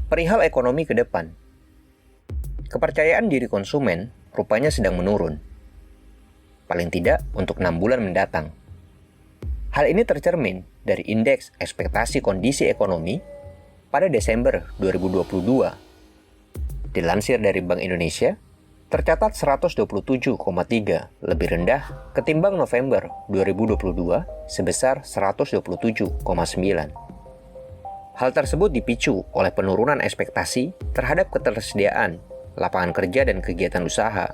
Perihal ekonomi ke depan, kepercayaan diri konsumen rupanya sedang menurun. Paling tidak untuk 6 bulan mendatang. Hal ini tercermin dari indeks ekspektasi kondisi ekonomi pada Desember 2022. Dilansir dari Bank Indonesia, tercatat 127,3 lebih rendah ketimbang November 2022 sebesar 127,9. Hal tersebut dipicu oleh penurunan ekspektasi terhadap ketersediaan lapangan kerja dan kegiatan usaha.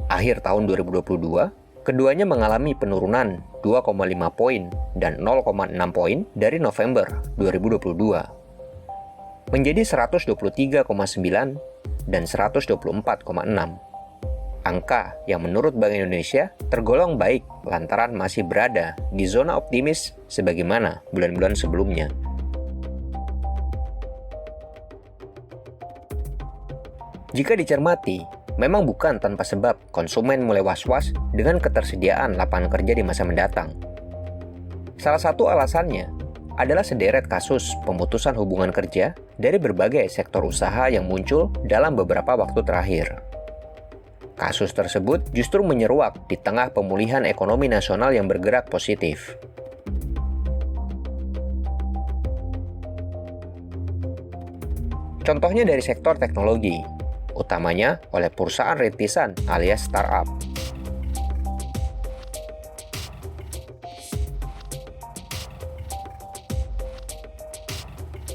Akhir tahun 2022, keduanya mengalami penurunan 2,5 poin dan 0,6 poin dari November 2022, menjadi 123,9 dan 124,6. Angka yang menurut Bank Indonesia tergolong baik lantaran masih berada di zona optimis sebagaimana bulan-bulan sebelumnya. Jika dicermati, memang bukan tanpa sebab konsumen mulai was-was dengan ketersediaan lapangan kerja di masa mendatang. Salah satu alasannya adalah sederet kasus pemutusan hubungan kerja dari berbagai sektor usaha yang muncul dalam beberapa waktu terakhir. Kasus tersebut justru menyeruak di tengah pemulihan ekonomi nasional yang bergerak positif. Contohnya dari sektor teknologi, utamanya oleh perusahaan rintisan alias startup.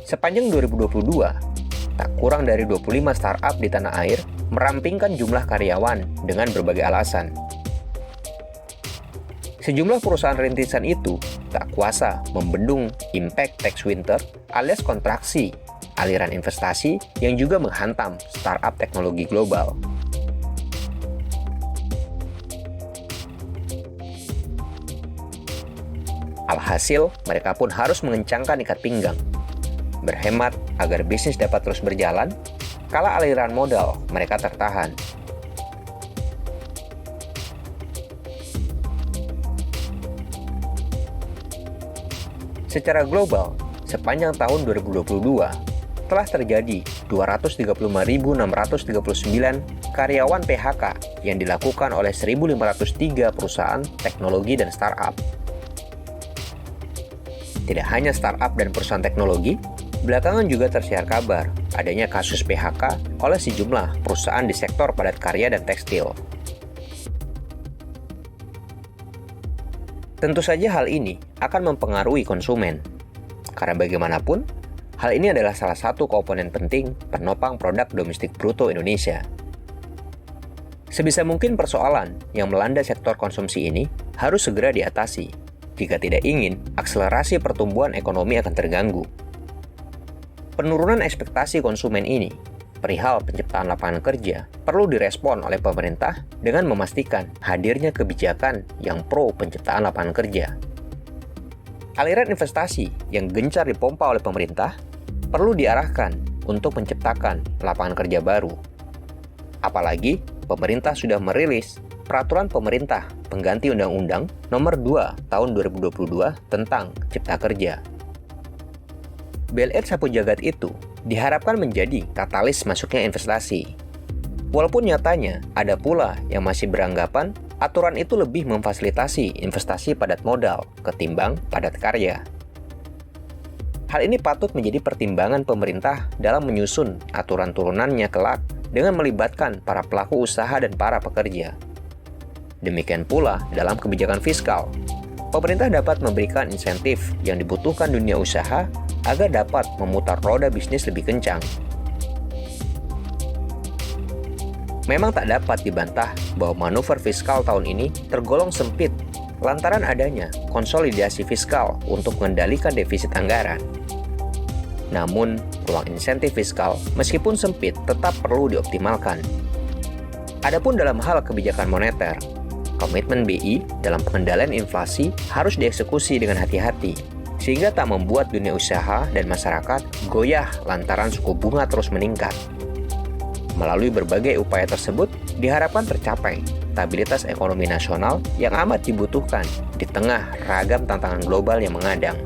Sepanjang 2022, tak kurang dari 25 startup di tanah air merampingkan jumlah karyawan dengan berbagai alasan. Sejumlah perusahaan rintisan itu tak kuasa membendung impact tax winter alias kontraksi aliran investasi yang juga menghantam startup teknologi global. Alhasil, mereka pun harus mengencangkan ikat pinggang, berhemat agar bisnis dapat terus berjalan, kala aliran modal mereka tertahan. Secara global, sepanjang tahun 2022, telah terjadi 235.639 karyawan PHK yang dilakukan oleh 1.503 perusahaan teknologi dan startup. Tidak hanya startup dan perusahaan teknologi, belakangan juga tersiar kabar adanya kasus PHK oleh sejumlah perusahaan di sektor padat karya dan tekstil. Tentu saja hal ini akan mempengaruhi konsumen, karena bagaimanapun, hal ini adalah salah satu komponen penting penopang produk domestik bruto Indonesia. Sebisa mungkin persoalan yang melanda sektor konsumsi ini harus segera diatasi, jika tidak ingin akselerasi pertumbuhan ekonomi akan terganggu. Penurunan ekspektasi konsumen ini, perihal penciptaan lapangan kerja, perlu direspon oleh pemerintah dengan memastikan hadirnya kebijakan yang pro penciptaan lapangan kerja. Aliran investasi yang gencar dipompa oleh pemerintah perlu diarahkan untuk menciptakan lapangan kerja baru. Apalagi, pemerintah sudah merilis Peraturan Pemerintah Pengganti Undang-Undang Nomor 2 Tahun 2022 tentang Cipta Kerja. BLR sapu jagat itu diharapkan menjadi katalis masuknya investasi. Walaupun nyatanya ada pula yang masih beranggapan aturan itu lebih memfasilitasi investasi padat modal ketimbang padat karya. Hal ini patut menjadi pertimbangan pemerintah dalam menyusun aturan turunannya kelak dengan melibatkan para pelaku usaha dan para pekerja. Demikian pula dalam kebijakan fiskal, pemerintah dapat memberikan insentif yang dibutuhkan dunia usaha agar dapat memutar roda bisnis lebih kencang. Memang tak dapat dibantah bahwa manuver fiskal tahun ini tergolong sempit lantaran adanya konsolidasi fiskal untuk mengendalikan defisit anggaran. Namun, ruang insentif fiskal meskipun sempit tetap perlu dioptimalkan. Adapun dalam hal kebijakan moneter, komitmen BI dalam pengendalian inflasi harus dieksekusi dengan hati-hati, sehingga tak membuat dunia usaha dan masyarakat goyah lantaran suku bunga terus meningkat. Melalui berbagai upaya tersebut, diharapkan tercapai stabilitas ekonomi nasional yang amat dibutuhkan di tengah ragam tantangan global yang mengadang.